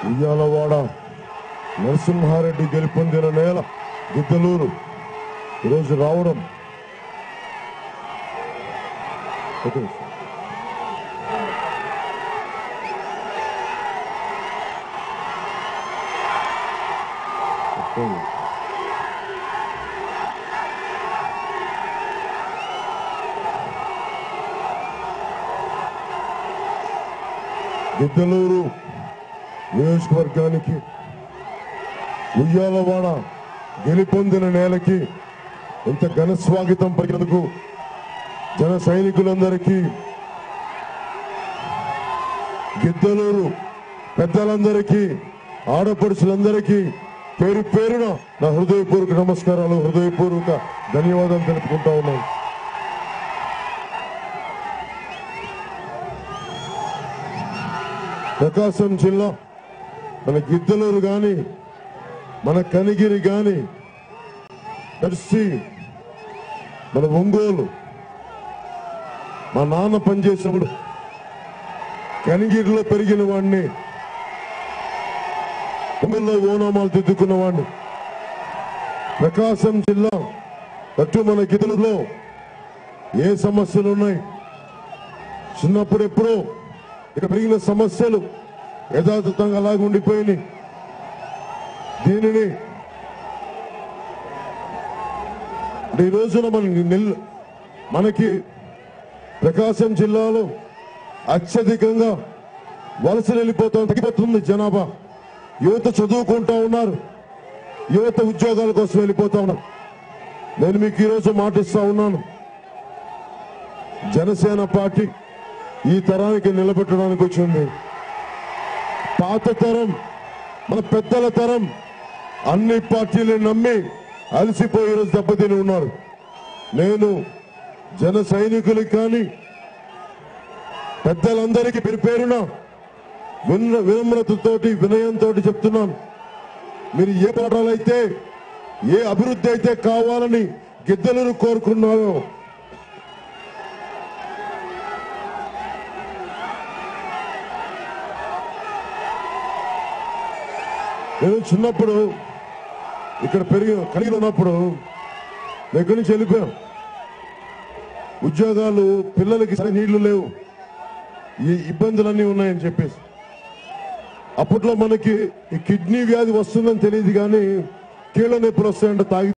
ఉయ్యాలవాడ నరసింహారెడ్డి గెలుపొందిన నేల గిద్దలూరు ఈరోజు రావడం గిద్దలూరు నియోజకవర్గానికి ఉయ్యాలవాడ గెలుపొందిన నేలకి ఇంత ఘన స్వాగతం పలికినందుకు జన సైనికులందరికీ, గిద్దలూరు పెద్దలందరికీ, ఆడపడుచులందరికీ పేరు పేరున నా హృదయపూర్వక నమస్కారాలు, హృదయపూర్వక ధన్యవాదాలు తెలుపుకుంటా ఉన్నాను. ప్రకాశం జిల్లా మన గిద్దలూరు గాని, మన కనిగిరి గాని, దర్శి, మన ఒంగోలు, మా నాన్న పనిచేసినప్పుడు కనిగిరిలో పెరిగిన వాడిని, ఒంగోలులో ఓనామాలు దిద్దుకున్న వాడిని. ప్రకాశం జిల్లా అటు మన గిద్దలూరులో ఏ సమస్యలు ఉన్నాయి, చిన్నప్పుడు ఎప్పుడో ఇక్కడ పెరిగిన సమస్యలు యథాతథంగా అలాగే ఉండిపోయినాయి. దీనిని ఈ రోజున మనకి ప్రకాశం జిల్లాలో అత్యధికంగా వలసలు తగ్గిపోతుంది జనాభా. యువత చదువుకుంటా ఉన్నారు, యువత ఉద్యోగాల కోసం వెళ్ళిపోతా ఉన్నారు. నేను మీకు ఈరోజు మాటిస్తా ఉన్నాను, జనసేన పార్టీ ఈ తరానికి నిలబెట్టడానికి వచ్చింది. పాత తరం, మన పెద్దల తరం అన్ని పార్టీలను నమ్మి అలసిపోయి ఈరోజు దెబ్బతిని ఉన్నారు. నేను జన సైనికులకు కానీ పెద్దలందరికీ పేరున వినమ్రతతోటి, వినయంతో చెప్తున్నాను, మీరు ఏ పాఠాలైతే, ఏ అభివృద్ధి అయితే కావాలని గిద్దలూరు కోరుకున్నారో నేను చిన్నప్పుడు ఇక్కడ కలిగి ఉన్నప్పుడు దగ్గర నుంచి వెళ్ళిపోయాం. ఉద్యోగాలు, పిల్లలకి నీళ్లు లేవు, ఈ ఇబ్బందులన్నీ ఉన్నాయని చెప్పేసి అప్పట్లో మనకి ఈ కిడ్నీ వ్యాధి వస్తుందని తెలియదు, కానీ కీళ్ళ నొప్పులు వస్తాయంటే తాగి